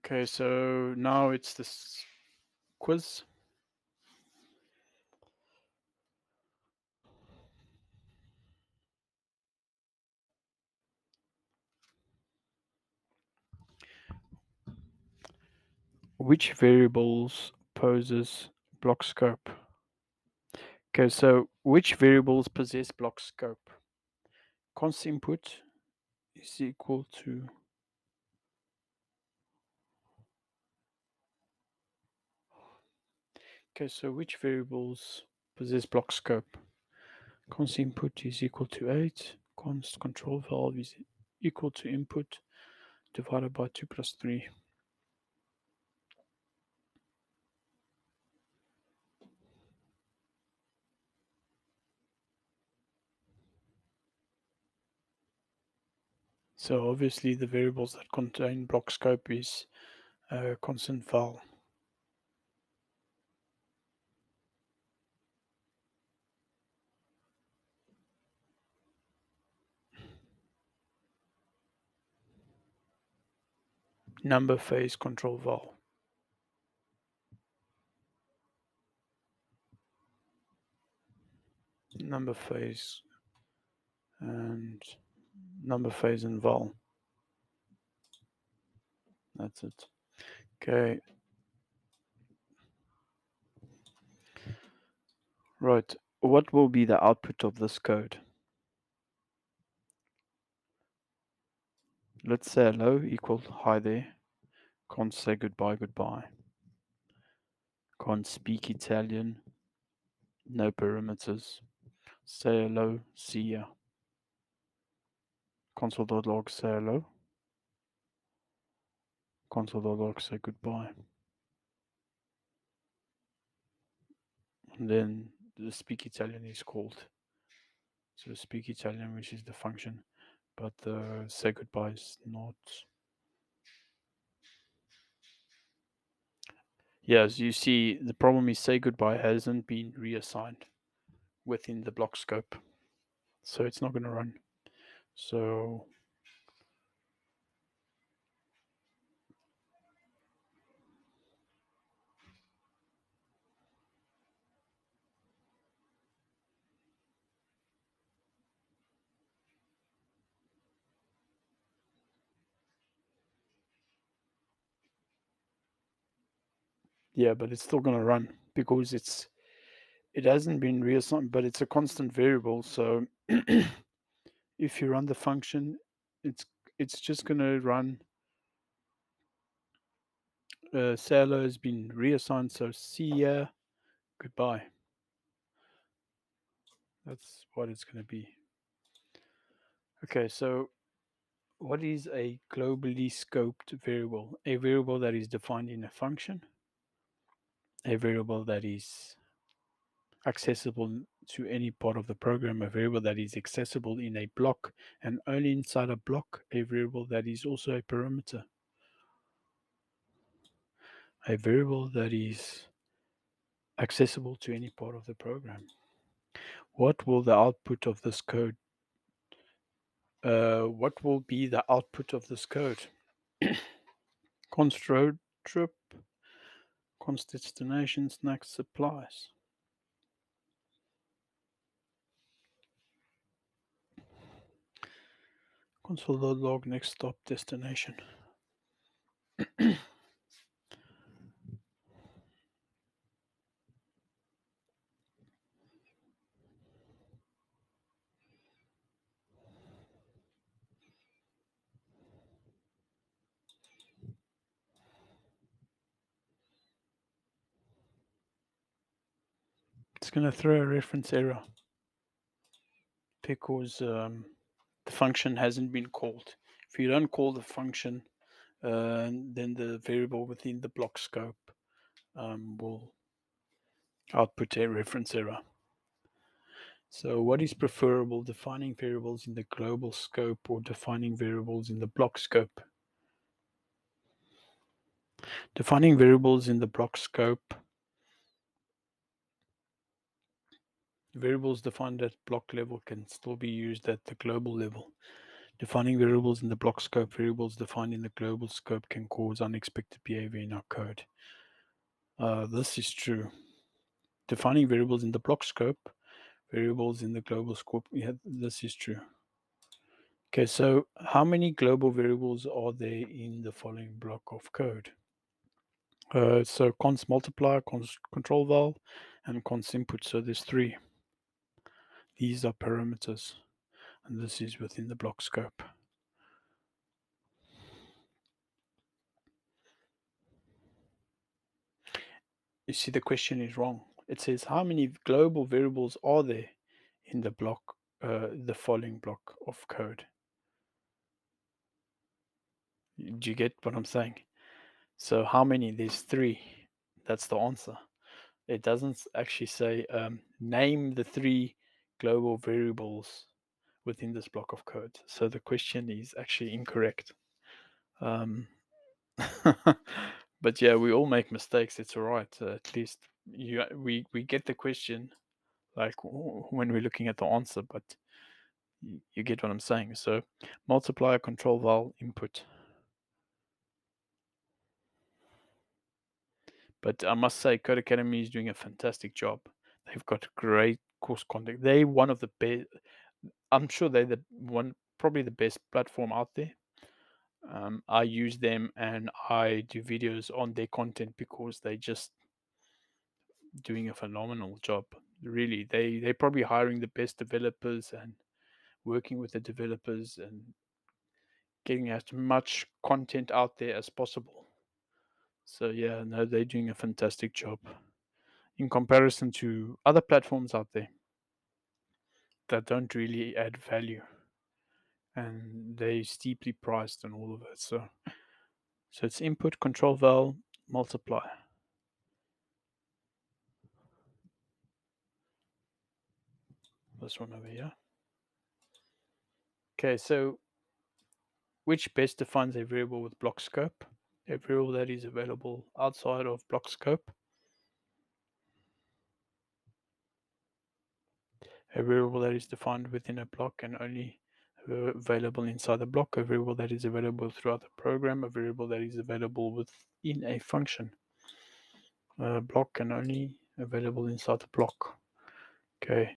Okay, so now it's this quiz. Which variables poses block scope? Okay, so which variables possess block scope? Const input is equal to. Okay, so which variables possess block scope? Const input is equal to 8. Const control valve is equal to input divided by 2 plus 3. So obviously the variables that contain block scope is constant val. Number phase control val. Number phase and number phase and val. That's it. Okay. Right. What will be the output of this code? Let's say hello equal hi there. Can't say goodbye. Can't speak Italian. No parameters. Say hello, see ya. Console.log say hello. Console.log say goodbye. And then the speak Italian is called. So speak Italian, which is the function, but the say goodbye is not. Yes, you see, the problem is say goodbye hasn't been reassigned within the block scope, so it's not going to run. So yeah, but it's still going to run because it hasn't been reassigned, but it's a constant variable. So if you run the function, it's it's just going to run. Sailor has been reassigned, so see ya, goodbye. That's what it's going to be. Okay, so what is a globally scoped variable? A variable that is defined in a function, a variable that is accessible to any part of the program, a variable that is accessible in a block and only inside a block, a variable that is also a parameter, a variable that is accessible to any part of the program. What will the output of this code? What will be the output of this code? Const road trip, const destination, snacks, supplies. Console.log next stop destination. It's going to throw a reference error because the function hasn't been called. If you don't call the function, then the variable within the block scope will output a reference error. So what is preferable, defining variables in the global scope or defining variables in the block scope? Defining variables in the block scope, variables defined at block level can still be used at the global level. Defining variables in the block scope. Variables defined in the global scope can cause unexpected behavior in our code. This is true. Defining variables in the block scope, variables in the global scope. Yeah, this is true. Okay, so how many global variables are there in the following block of code? So const multiply, const control val, and const input. So there's 3. These are parameters, and this is within the block scope. You see, the question is wrong. It says how many global variables are there in the block, the following block of code. Do you get what I'm saying? So how many? There's 3. That's the answer. It doesn't actually say name the 3 global variables within this block of code. So the question is actually incorrect. But yeah, we all make mistakes. It's all right. At least we get the question like when we're looking at the answer, but you get what I'm saying. So multiplier, control val, input. But I must say, Codecademy is doing a fantastic job. They've got great course content. They're one of the best. I'm sure they're the one, probably the best platform out there. I use them and I do videos on their content because they just doing a phenomenal job. Really, they're probably hiring the best developers and working with the developers and getting as much content out there as possible. So yeah, no, they're doing a fantastic job in comparison to other platforms out there that don't really add value and they steeply priced and all of it. So it's input, control val, multiply. This one over here. Okay, so which best defines a variable with block scope? A variable that is available outside of block scope. A variable that is defined within a block and only available inside the block. A variable that is available throughout the program. A variable that is available within a function. A block and only available inside the block. Okay.